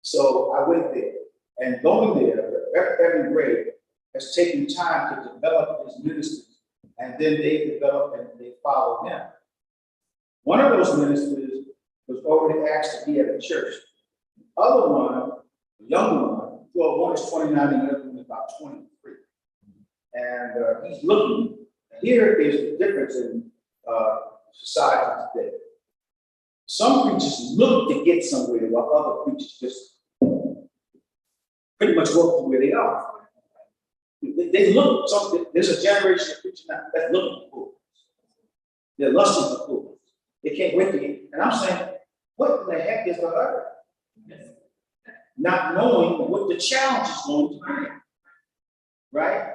So I went there, and going there, every grade has taken time to develop his ministers, and then they develop and they follow him. One of those ministers was already asked to be at a church. The other one, the younger one, well, one is 29 and the other one is about 23. And he's looking. Here is the difference in society today. Some preachers look to get somewhere while other preachers just pretty much work from where they are. They look, there's a generation of preachers now that's looking for. They're lusting for. They can't wait to get, and I'm saying, what in the heck is the hurry? Not knowing what the challenge is going to be, right?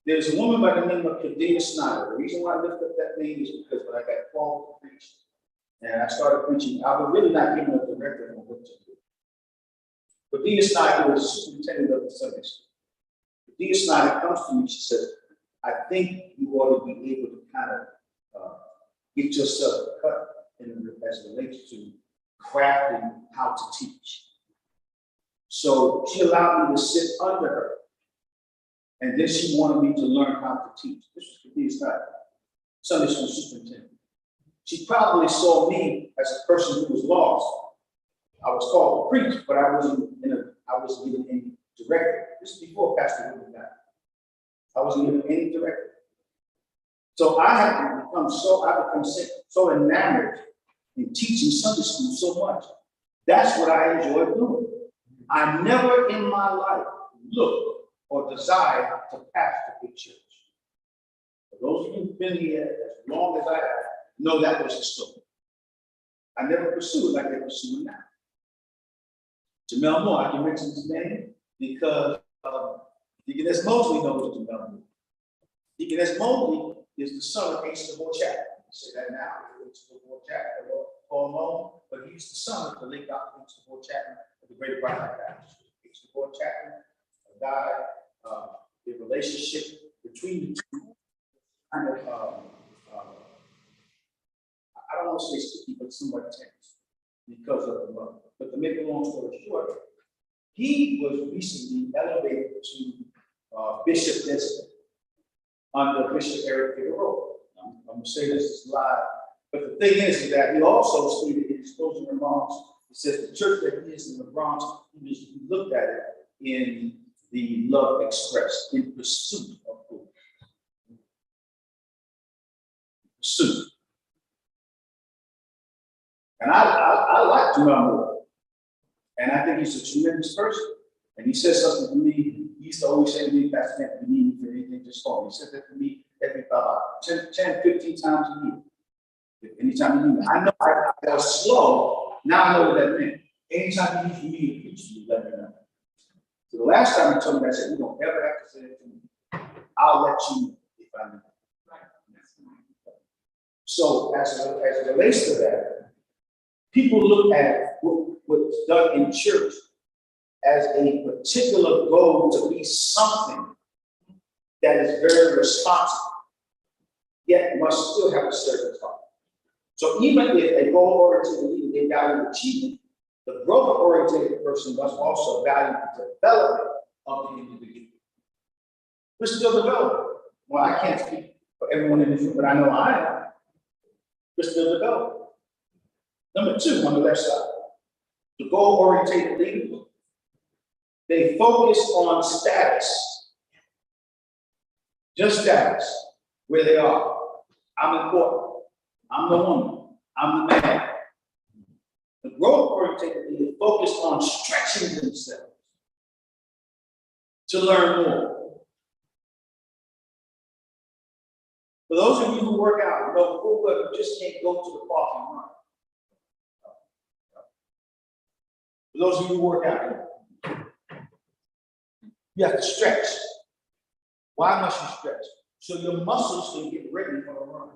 There's a woman by the name of Kadena Snyder. The reason why I lift up that name is because when I got called to preach, and I started preaching, I was really not giving a directive on what to do. Kadena Snyder was the superintendent of the Sunday school. Kadena Snyder comes to me, she says, I think you ought to be able to kind of get yourself cut as it relates to crafting how to teach. So she allowed me to sit under her. And then she wanted me to learn how to teach. This was Kadena Snyder, Sunday school superintendent. She probably saw me as a person who was lost. I was called to preach, but I wasn't given any directive. This is before Pastor Woodman died. I wasn't given any directive. So I become so enamored in teaching Sunday school so much. That's what I enjoy doing. I never in my life looked or desired to pastor a church. For those of you who've been here as long as I have, know that was the story. I never pursued it like they're pursuing now. Jamel Moore, I can mention his name because Deaconess Mosley knows Jamel Moore. Deaconess Mosley is the son of H. DeVore Chapman. I say that now, H. DeVore Chapman, call home, but he's the son of the late Dr. H. DeVore Chapman of the Great Bright Light Baptist. H. DeVore Chapman died. The relationship between the two kind of, I don't want to say sticky, but somewhat tense because of the mother. But to make a long story short, he was recently elevated to Bishop Designate under Bishop Eric Figueroa. I'm going to say this is live, but the thing is that he also stated in his closing remarks, he says the church that he is in the Bronx, he looked at it in the love expressed, in pursuit of good. Pursuit. And I like Jamel Moore. And I think he's a tremendous person. And he says something to me. He used to always say to me, Pastor Kent, if you need me for anything, just call me. He said that to me every about 10, 15 times a year. Anytime you need me. I know I was slow. Now I know what that meant. Anytime you need for me to preach to you, let me know. So the last time he told me, I said, you don't ever have to say it to me. I'll let you know if I know. So as it relates to that, people look at what's done in church as a particular goal to be something that is very responsible, yet must still have a certain time. So even if a goal-oriented leader, they value achievement, the growth-oriented person must also value the development of the individual. We're still developing. Well, I can't speak for everyone in this room, but I know I am. We're still developing. Number two, on the left side, the goal-oriented leaders, they focus on status. Just status, where they are. I'm important. I'm the woman. I'm the man. The growth-oriented leaders focus on stretching themselves to learn more. For those of you who work out, know full well you just can't go to the park and run. For those of you who work out, you have to stretch. Why must you stretch? So your muscles can get ready for a run.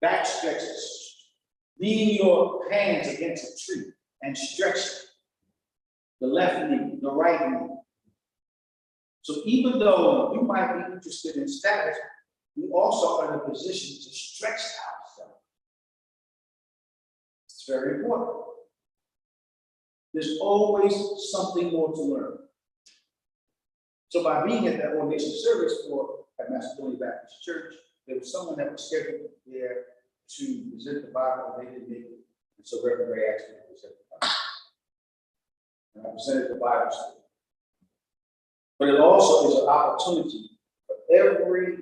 Back stretches. Lean your hands against a tree and stretch the left knee, the right knee. So even though you might be interested in status, we also are in a position to stretch ourselves. very important. There's always something more to learn. So by being at that ordination service at Macedonia Baptist Church, there was someone that was scheduled there to present the Bible, and they didn't make it. And so Reverend Ray asked me to present the Bible. And I presented the Bible to them. But it also is an opportunity for every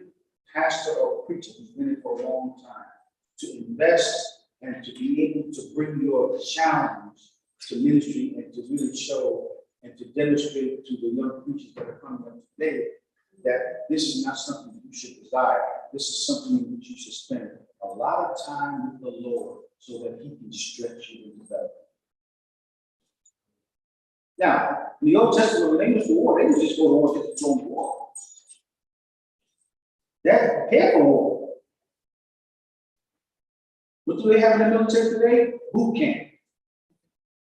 pastor or preacher who's been in it for a long time to invest and to be able to bring your challenge to ministry and to really show and to demonstrate to the young preachers that are coming up today that this is not something that you should desire. This is something in which you should spend a lot of time with the Lord so that He can stretch you and develop. Now, in the Old Testament, when they used to war, they didn't just go to war just to go to war. They had to prepare for war. What do they have in the military today? Boot camp.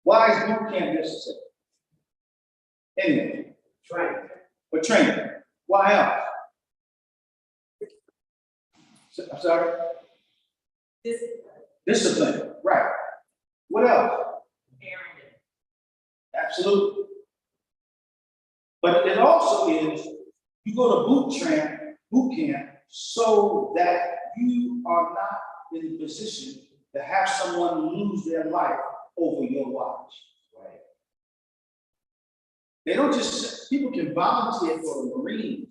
Why is boot camp necessary? Anyway, training. For training. Why else? I'm sorry? Discipline. Right. What else? Absolutely. But it also is, you go to boot camp, so that you are not in a position to have someone lose their life over your watch. Right? They don't just, people can volunteer for the Marines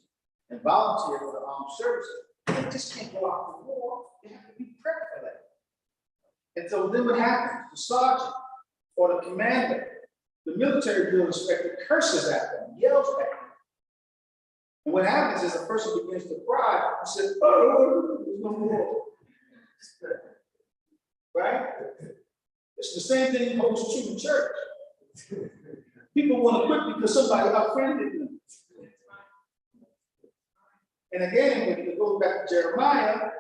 and volunteer for the armed services. They just can't go out to war. They have to be prepped for that. And so then what happens? The sergeant or the commander, the military drill inspector curses at them, yells at them. And what happens is a person begins to cry and says, oh, there's no more. Right? It's the same thing holds true in church. People want to quit because somebody offended them. And again, when you go back to Jeremiah,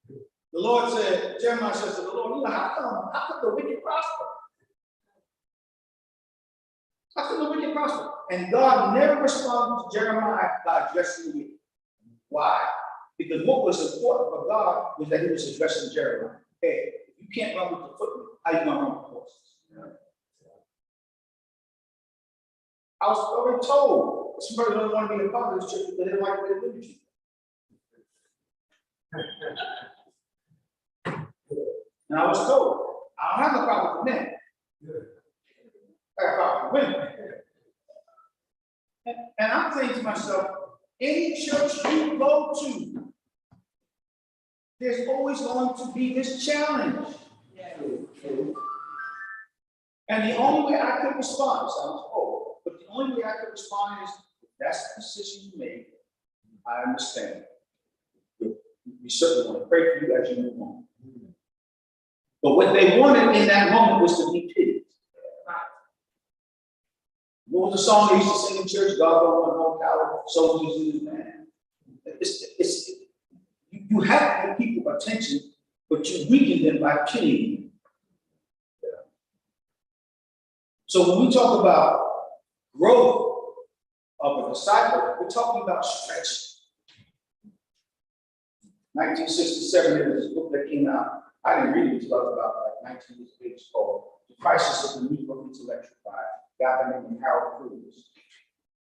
the Lord said, Jeremiah says to the Lord, how come the wicked prosper? How come the wicked prosper? And God never responded to Jeremiah by addressing the wicked. Why? Because what was important for God was that He was addressing Jeremiah. Hey, if you can't run with the footmen, how you gonna run with the horses? I was already told somebody don't want to be a part of this church because they don't like what they're doing. And I was told, I don't have a problem with men. I got a problem with women. And I'm thinking to myself, any church you go to, there's always going to be this challenge. And the only way I could respond, so I was told, but the only way I could respond is, if that's the decision you made, I understand. We certainly want to pray for you as you move on. But what they wanted in that moment was to be pitied. What was the song they used to sing in church? God don't want no coward soldiers in His man. You have to give people attention, but you weaken them by pitying them. So when we talk about growth of a disciple, we're talking about stretching. 1967, there was a book that came out. I didn't read it until I was about 19 years old. It's called The Crisis of the Negro Intellectual by a guy by the name of Harold Cruz.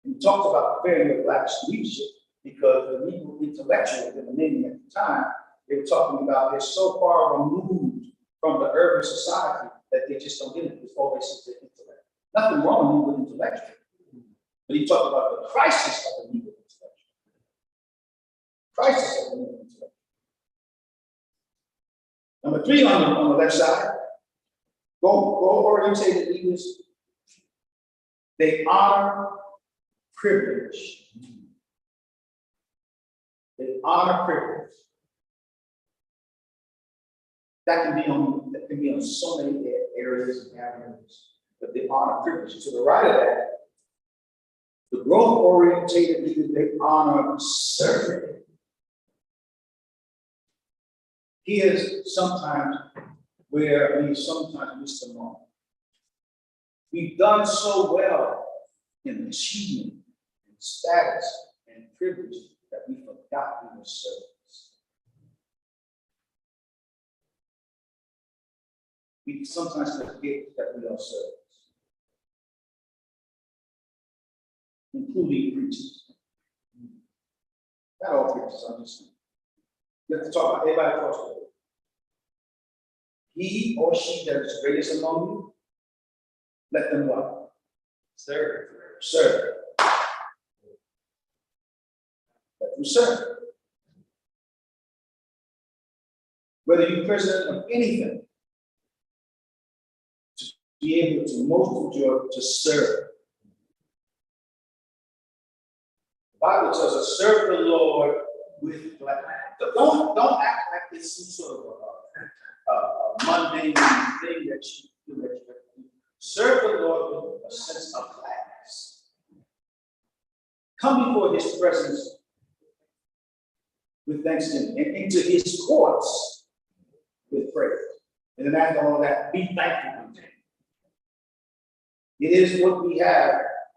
And he talked about the failure of Black leadership because the Negro intellectuals, they were naming at the time, they were talking about they're so far removed from the urban society that they just don't get it. It's always their intellect. Nothing wrong with Negro intellectual. But he talked about the crisis of the Negro intellectual. Crisis of the Negro intellectual. Number 3 on the left side, goal-oriented leaders, they honor privilege. They honor privilege. That can be on so many areas and avenues, but they honor privilege. To the right of that, the growth-oriented leaders, they honor serving. Here's sometimes where we sometimes miss the mark. We've done so well in achievement, and status, and privilege that we forgot we were servants. we sometimes forget that we are servants, including preachers. Not all preachers, I'm just saying. You have to talk about everybody across the board. He or she that is greatest among you, let them what? Serve. Serve. Let them serve. Whether you're president of anything, to be able to most of your to serve. The Bible tells us, serve the Lord with gladness. Don't act like it's some sort of a mundane thing that you do. Serve the Lord with a sense of gladness. Come before his presence with thanksgiving and into his courts with praise. And then after all that, be thankful unto him. It is what we have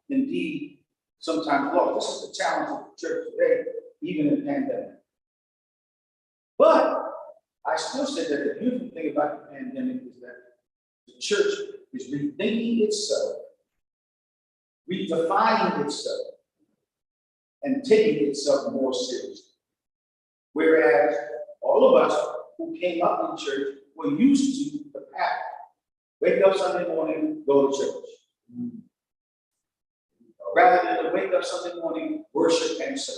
indeed sometimes lost. This is the challenge of the church today, even in the pandemic. But I still say that the beautiful thing about the pandemic is that the church is rethinking itself, redefining itself, and taking itself more seriously. Whereas all of us who came up in church were used to the pattern. Wake up Sunday morning, go to church. Rather than to wake up Sunday morning, worship and serve.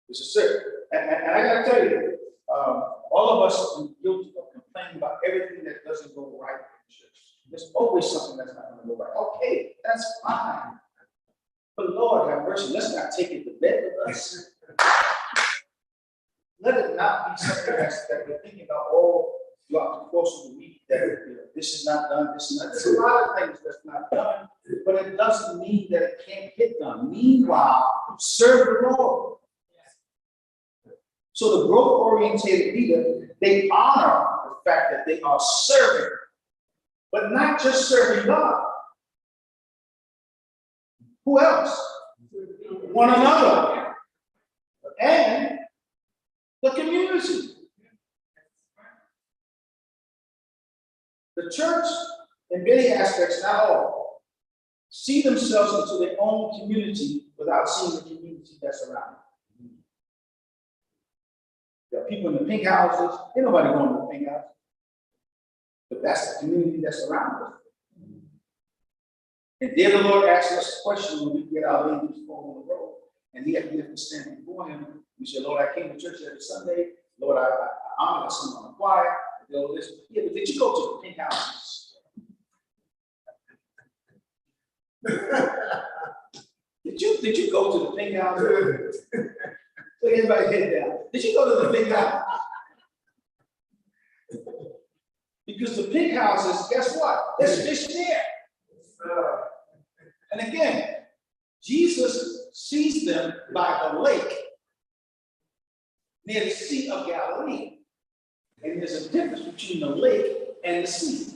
This is it. And I got to tell you, all of us are guilty of complaining about everything that doesn't go right in church. There's always something that's not going to go right. Okay, that's fine. But Lord have mercy, let's not take it to bed with us. Let it not be something that we're thinking about all throughout the course of the week, that this is not done, this is not. There's a lot of things that's not done, but it doesn't mean that it can't get done. Meanwhile, serve the Lord. So the growth-oriented leader, they honor the fact that they are serving, but not just serving God. Who else? One another. And the community. The church, in many aspects, not all, see themselves into their own community without seeing the community that's around them. There are people in the pink houses. Ain't nobody going to the pink house. But that's the community that's around us. And there the Lord asks us a question when we get our babies on the road. And we have to stand before him. We say, Lord, I came to church every Sunday. Lord, I honor someone on the choir. Listen, yeah, but did you go to the pink houses? Did you go to the pink houses? So everybody head down. Did you go to the pink house? Because the pink houses, guess what? There's fish there. And again, Jesus sees them by the lake near the Sea of Galilee. And there's a difference between the lake and the sea.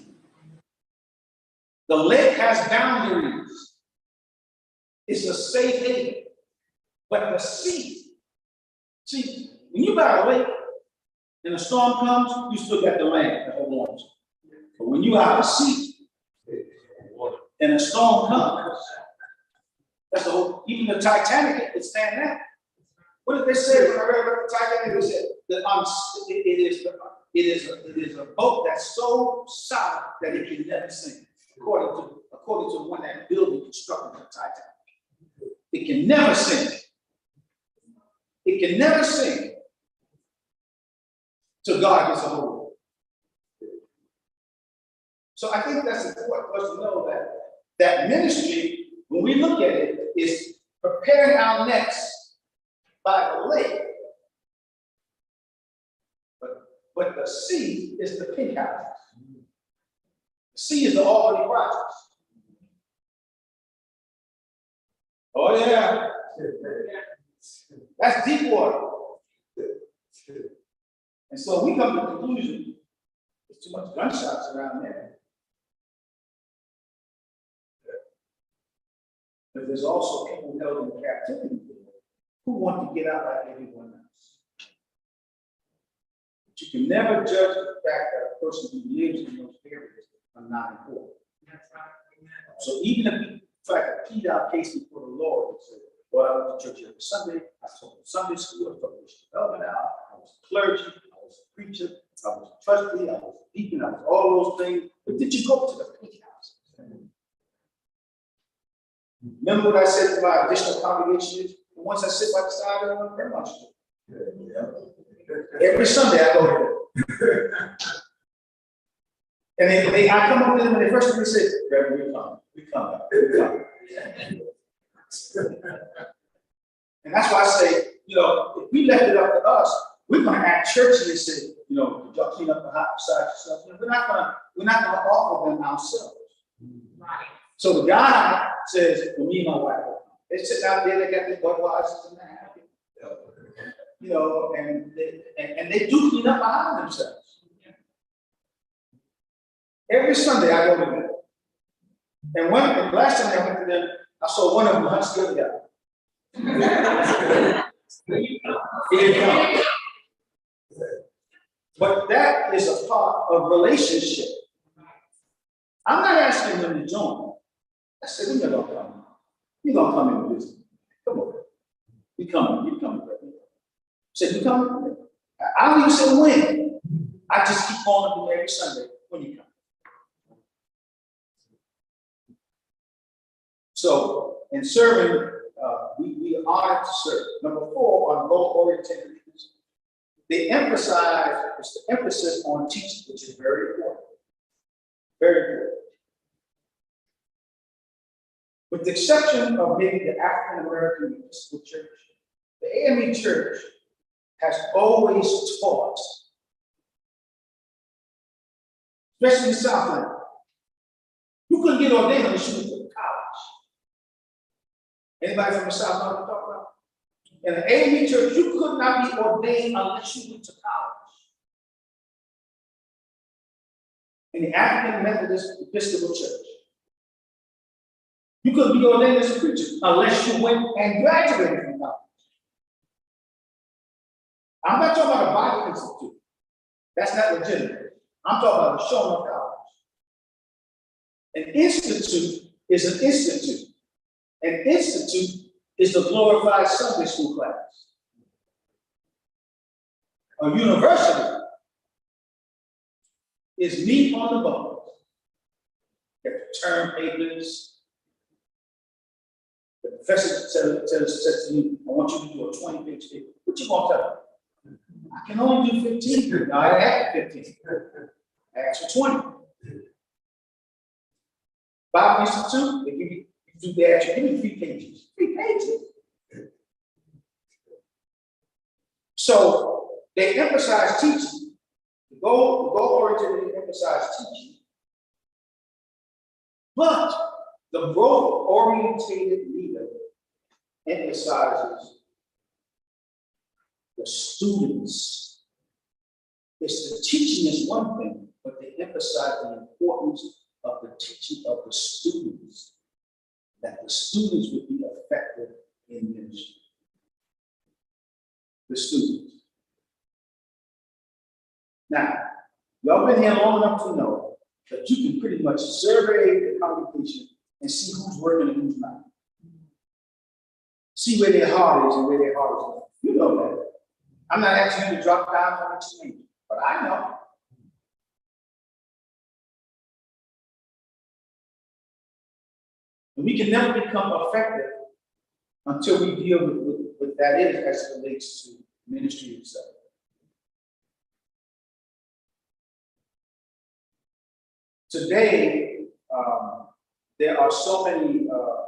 The lake has boundaries. It's a safe haven. But the sea, see, when you by a lake and a storm comes, you still got the land to hold on to. But when you out at sea and a storm comes, that's the whole, even the Titanic, it stand out. What did they say when I read about the Titanic? They said that it is a boat that's so solid that it can never sink, according to the one that built and constructed the Titanic. It can never sink. It can never sink till God gets a hold. So I think that's important for us to know that ministry, when we look at it, is preparing our necks by the lake. But the sea is the pink house. The sea is the Albany Projects. Oh yeah. That's deep water. And so we come to the conclusion there's too much gunshots around there. But there's also people held in captivity who want to get out like everyone else. But you can never judge the fact that a person who lives in those areas are not important. That's right. So even if we try to plead our case before the Lord and say, well, I went to church every Sunday, I taught Sunday school, I taught Bishop Development out, I was a clergy, I was a preacher, I was a trustee, I was a deacon, I was all those things. But did you go to the plea house? Remember what I said about additional congregations? Once I sit by the side of them, very much. Every Sunday I go there. And I come up to them and the first thing they say, Reverend, we come. And that's why I say, if we left it up to us, we're going to act churchy and say, did y'all clean up the hot side yourself? We're not going to offer them ourselves. Right. So the guy says, well, me and my wife, they sit out there, they got their Budweisers and that, and they do clean up behind themselves. Every Sunday I go to them. And last time I went to them, I saw one of them hunt the other guy. Here you come. But that is a part of relationship. I'm not asking them to join. I said, you're gonna come. You're gonna come in with this. Come on. You coming. I said, you coming? I don't even say when. I just keep going to them every Sunday when you come. So in serving, we are honored to serve. Number 4, on goal-oriented leaders, they emphasize, it's the emphasis on teaching, which is very important. Very important. With the exception of maybe the African American Episcopal Church, the AME Church has always taught, especially in Southland, you couldn't get ordained unless you went to college. Anybody from the South know what I'm talking about? In the AME Church, you could not be ordained unless you went to college. In the African Methodist Episcopal Church, you couldn't be ordained as a preacher unless you went and graduated from college. I'm not talking about a Bible Institute. That's not legitimate. I'm talking about a showing of college. An institute is an institute. An institute is the glorified Sunday school class. A university is meat on the bones. You have to turn papers. The professor says to you, I want you to do a 20-page paper. What you want to tell me? I can only do 15. No, I have 15. I asked for 20. Bible Institute, they give you do that, you give me 3 pages. 3 pages. So they emphasize teaching. The goal-oriented, they emphasize teaching. But the growth-oriented leader emphasizes the students. It's the teaching is one thing, but they emphasize the importance of the teaching of the students, that the students would be effective in ministry. The students. Now, y'all been here long enough to know that you can pretty much survey the congregation and see who's working and who's not. See where their heart is and where their heart is not. You know that. I'm not asking you to drop down on the name, but I know. And we can never become effective until we deal with what that is as it relates to ministry itself. Today, there are so many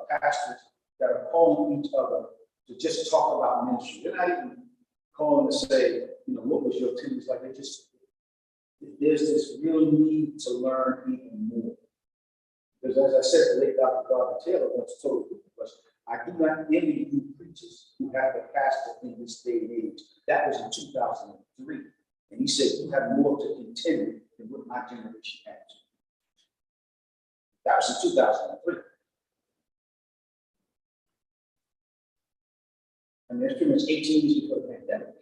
pastors that are calling each other to just talk about ministry. They're not even calling to say, what was your attendance like? There's this real need to learn even more. Because as I said, the late Dr. Gardner Taylor once told us, I do not envy you preachers who have a pastor in this day and age. That was in 2003. And he said, you have more to contend with than what my generation had to. That was in 2003. And that's pretty much 18 years before the pandemic.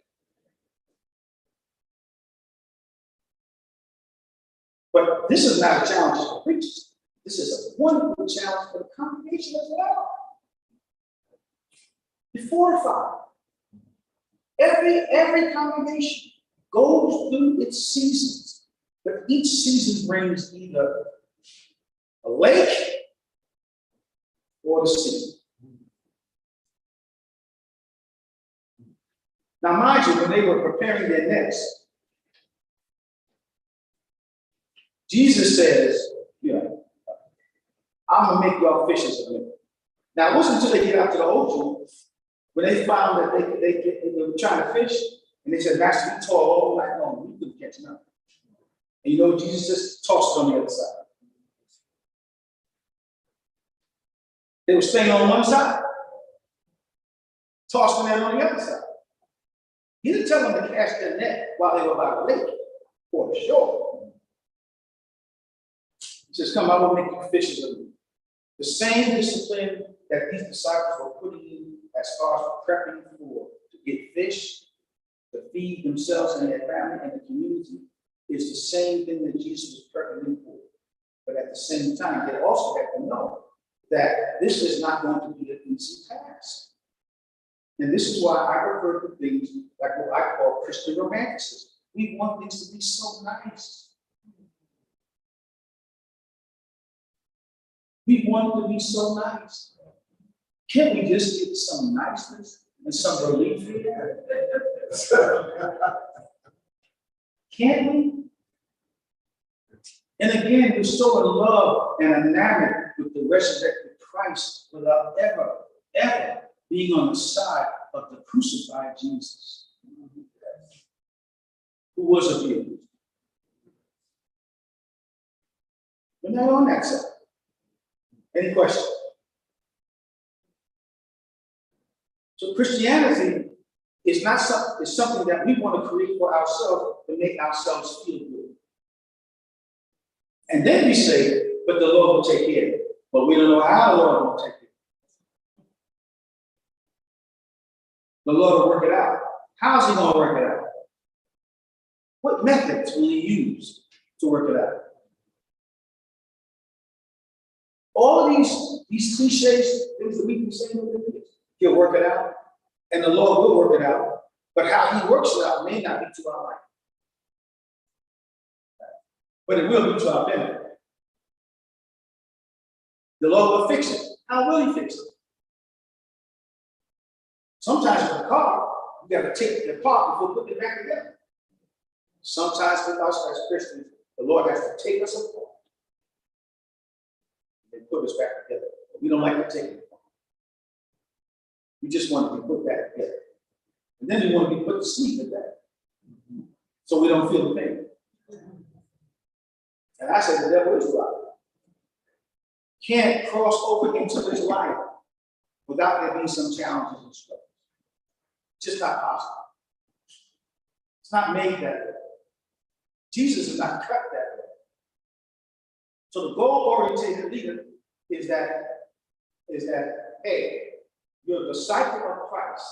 But this is not a challenge for preachers. This is a wonderful challenge for the congregation as well. Be fortified. Every congregation goes through its seasons, but each season brings either a lake or the sea. Now, mind you, when they were preparing their nets, Jesus says, I'm going to make y'all fishers of men. Now, it wasn't until they get out to the ocean when they found that they were trying to fish, and they said, Master, we toiled all night long, we couldn't catch nothing. And you know what Jesus just tossed it on the other side. They were staying on one side, tossing it on the other side. He didn't tell them to cast their net while they were by the lake or the shore. He says, come, I will make you fishers of men. The same discipline that these disciples were putting in as far as prepping for to get fish, to feed themselves and their family and the community, is the same thing that Jesus was prepping them for. But at the same time, they also had to know that this is not going to be an easy task. And this is why I refer to things like what I call Christian romanticism. We want things to be so nice. We want it to be so nice. Can't we just get some niceness and some relief here? Can't we? And again, we're so in love and enamored with the resurrected Christ without ever being on the side of the crucified Jesus, who was abused. We're not on that side. Any questions? So Christianity is not something, it's something that we want to create for ourselves to make ourselves feel good. And then we say, but the Lord will take care of it. But we don't know how the Lord will take care of it. The Lord will work it out. How's he going to work it out? What methods will he use to work it out? All of these cliches, things that we can say, he'll work it out, and the Lord will work it out. But how he works it out may not be to our life. But it will be to our benefit. The Lord will fix it. How will he fix it? Sometimes with a car, you got to take it apart before putting it back together. Sometimes with us as Christians, the Lord has to take us apart and put us back together. We don't like to take it apart. We just want to be put back together. And then we want to be put to sleep at that. So we don't feel the pain. And I say the devil is right. Can't cross over into his life without there being some challenges and struggles. It's just not possible. It's not made that way. Jesus is not cut that way. So the goal-oriented leader is that, hey, you're a disciple of Christ,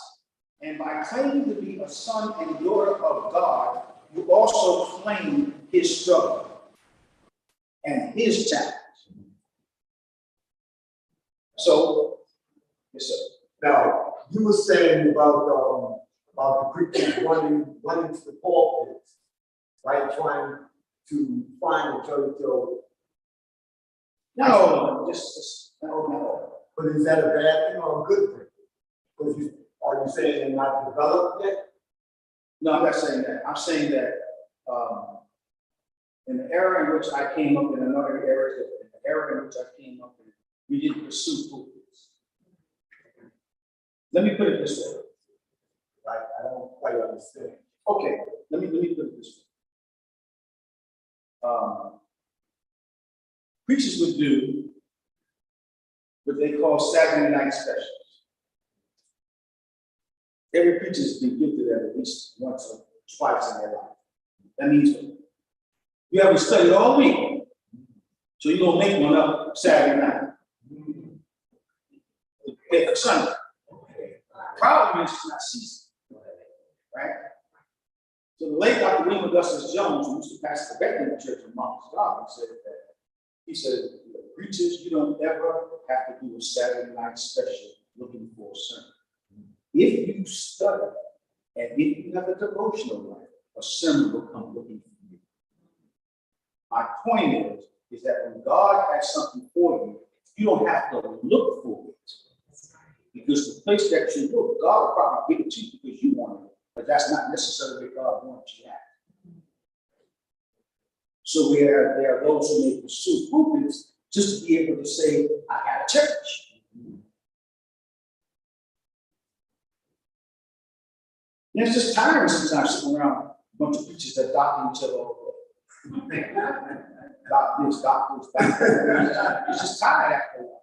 and by claiming to be a son and daughter of God, you also claim his struggle and his challenge. So, yes, sir. Now, you were saying about the preachers running to the pulpits, right? Trying to find a church. No, no. But is that a bad thing or a good thing? Because are you saying they're not developed yet? No, I'm not saying that. I'm saying that in the era in which I came up, in another era, in the era in which I came up in, we didn't pursue pulpits. Let me put it this way. Right, I don't quite understand. Okay, let me put it this way. Preachers would do what they call Saturday night specials. Every preacher has been gifted at least once or twice in their life. That means you haven't studied all week, so you're going to make one up Saturday night. Okay, for Sunday. Problem is it's not season, right? So the late Dr. William Augustus Jones, who used to pastor the Bethlehem Church in Marcus Garden, said that, he said, preachers, you don't ever have to do a Saturday night special looking for a sermon. If you study and if you have a devotional life, a sermon will come looking for you. My point is that when God has something for you, you don't have to look for it. Because the place that you look, God will probably give it to you because you want it, but that's not necessarily where God wants you at. So there are those who may pursue pulpits just to be able to say, I had a church. And it's just tiring sometimes sitting around a bunch of preachers that dock each other over. Dock this, dock this, dock that. It's just tired after a while.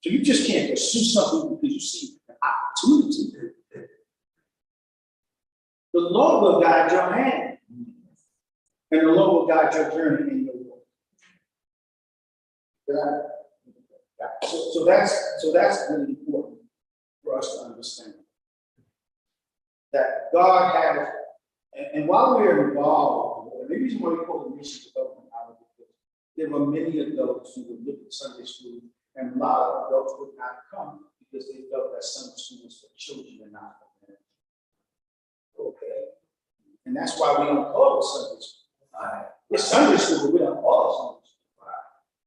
So you just can't pursue something because you see an opportunity. The Lord will guide your hand. And the Lord will guide your journey in your work. So that's really important for us to understand. That God has, and while we're involved, and the reason why we call it mission development hour, because there were many adults who would look at Sunday school, and a lot of adults would not come because they felt that Sunday school was for children and not for them. Okay. And that's why we don't call it Sunday school. It's Sunday school, but we don't call it Sunday school.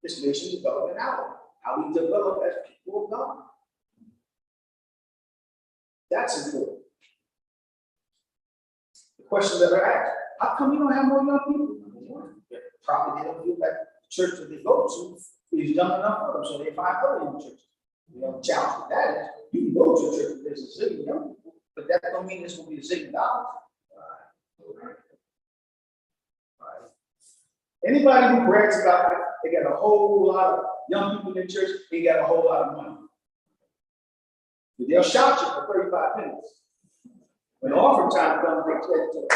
It's mission development hour. How we develop as people of God. That's important. The questions that are asked: how come you don't have more young people? Number one, probably they don't feel like the church that they go to is young enough for them, so they find early in the church. You know, the challenge with that is you can go to a church where there's a zillion young people, but that don't mean it's going to be $1 zillion. Anybody who brags about it, they got a whole lot of young people in the church, they got a whole lot of money. But they'll shout you for 35 minutes. When the offering time comes, they tell you to the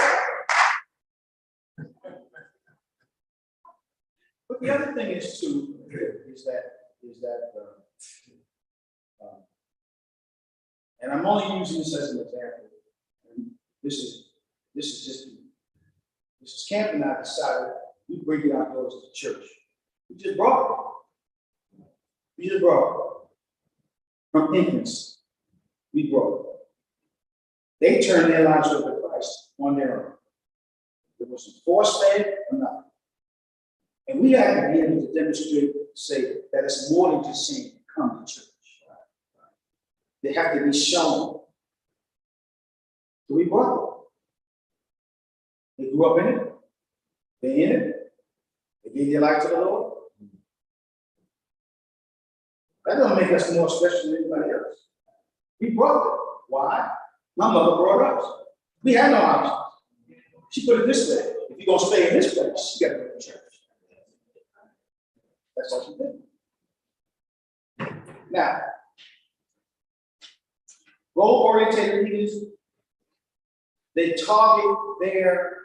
But the other thing is too, is that and I'm only using this as an example. And this is Camp and I decided we bring it outdoors to the church. We just brought it. From infants. We brought it. They turned their lives over to Christ on their own. There was some force fed or nothing. And we have to be able to demonstrate, say that it's more than just saying, come to church. They have to be shown. So we brought them. They grew up in it. They're in it. They gave their life to the Lord. That doesn't make us more special than anybody else. We brought them. Why? My mother brought us. We had no options. She put it this way: if you're going to stay in this place, you got to go to church. That's what she did. Now, goal-oriented leaders, they target their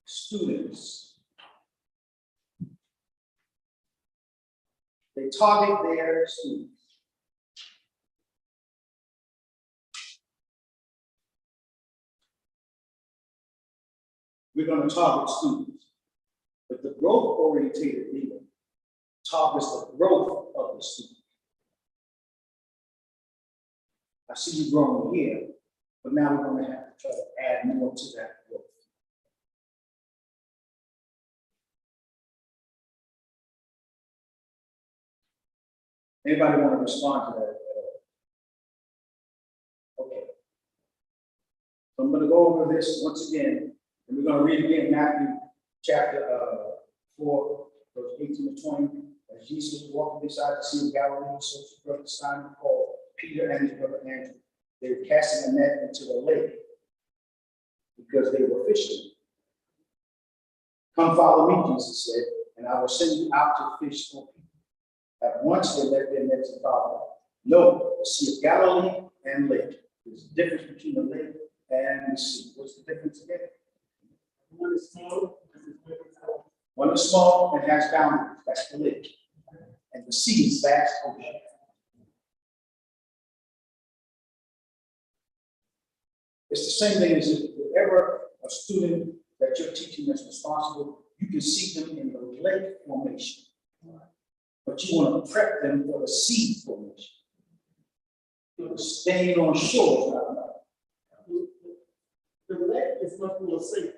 students. They target their students. We're going to target students, but the growth-oriented leader targets the growth of the student. I see you growing here, but now we're going to have to try to add more to that growth. Anybody want to respond to that? Okay. So I'm going to go over this once again, and we're going to read again Matthew chapter 4, verse 18 to 20. As Jesus was walking beside the Sea of Galilee, so his brother Simon called Peter and his brother Andrew. They were casting a net into the lake because they were fishing. Come follow me, Jesus said, and I will send you out to fish for people. At once they let their nets and follow. No, the Sea of Galilee and lake. There's a difference between the lake and the sea. What's the difference again? One is small and has boundaries. That's the lake. And the sea is vast ocean. It's the same thing as if wherever student that you're teaching that's responsible, you can see them in the lake formation. But you want to prep them for the seed formation. Staying on shore is not enough. The lake is much more safe.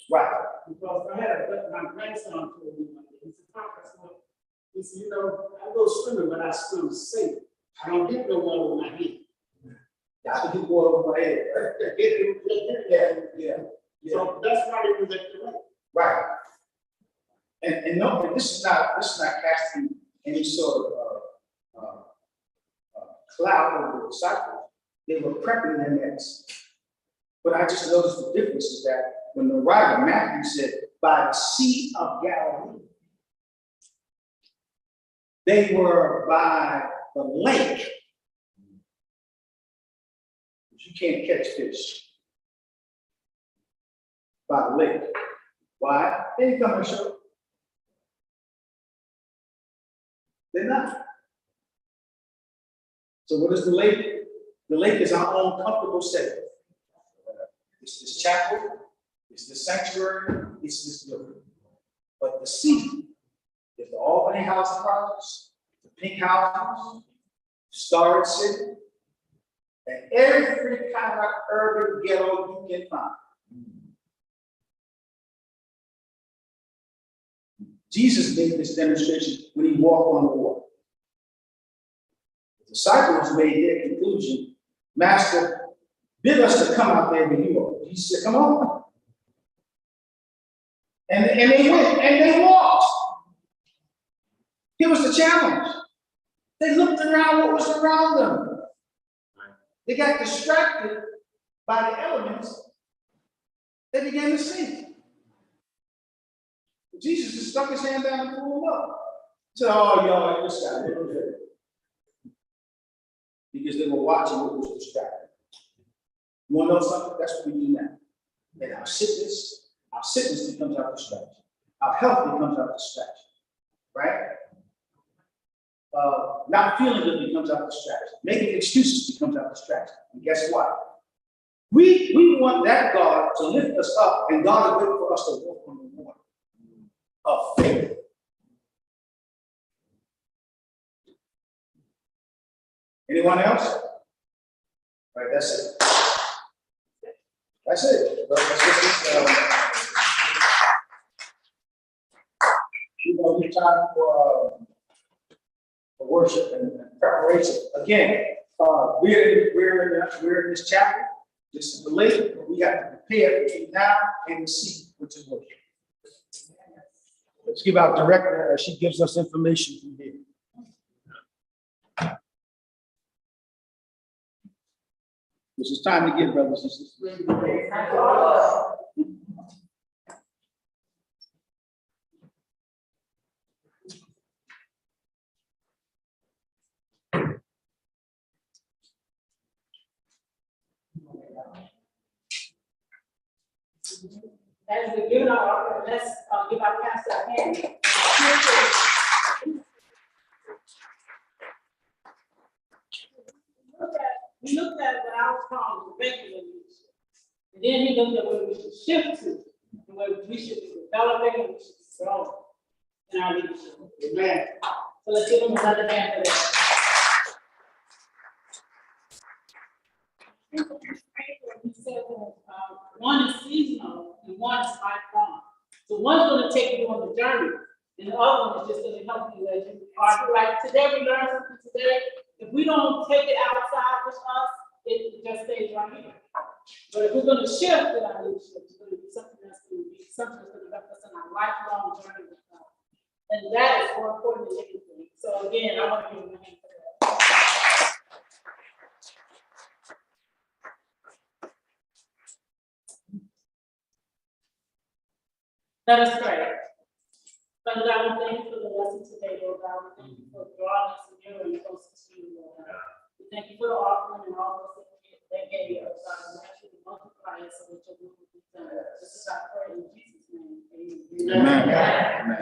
Right. Because I had my grandson told me one day, he said, Papa, he said, you know, I go swimming, but I swim safe. I don't get no water in my head. I can get water over my head. Yeah. So that's why it was at the lake. Right. And no, but this is not casting any sort of cloud over the disciples. They were prepping their nets. But I just noticed the difference is that when the writer Matthew said, by the Sea of Galilee, they were by the lake. But you can't catch fish by the lake. Why? They didn't come on shore. They're not. So what is the lake? The lake is our own comfortable setting. It's this chapel, it's this sanctuary, it's this building. But the sea is the Albany housing projects, the pink houses, Starred City, and every kind of urban ghetto you can find. Jesus made this demonstration when he walked on the water. The disciples made their conclusion, Master, bid us to come out there with you. Jesus said, come on. And they went and they walked. Here was the challenge. They looked around what was around them. They got distracted by the elements. They began to sink. Jesus just stuck his hand down and pulled them up. He said, oh, y'all, this guy. Because they were watching what was distracted. You want to know something? That's what we do now. And our sickness becomes our distraction. Our health becomes our distraction. Right? Not feeling good becomes our distraction. Making excuses becomes our distraction. And guess what? We want that God to lift us up, and God is waiting for us to walk on the water of faith. Anyone else? All right, that's it. That's it. We're going to time for worship and preparation. Again, we're in this chapter. This is the lake, but we have to prepare between now and the sea, which is worship. Let's give our director as she gives us information from here. This is time to give, brothers and sisters. As we give our offering, let's give our pastor a hand. We looked at what I was calling regular leadership. And then he looked at where we should shift to, and where we should be developing and we should be growing in our leadership. Amen. So let's give him another hand for that. He said one is seasonal and one is lifelong. So one's going to take you on the journey, and the other one is just going to help you as you are. Like today, we learned something today. If we don't take it outside with us, it just stays right here. But if we're going to shift in our leadership, it's going to be something that's going to help us in our lifelong journey with God. And that is more important than anything. So again, I want to give you a hand for that. Let us pray. Father God, we thank you for the lesson today, Lord God. We thank you for drawing us nearer and closer to you, Lord God. We thank you for the offering and all those that gave us, God. We ask you to multiply it so that your will will be done. This is our prayer in Jesus' name. Amen. Amen. Amen.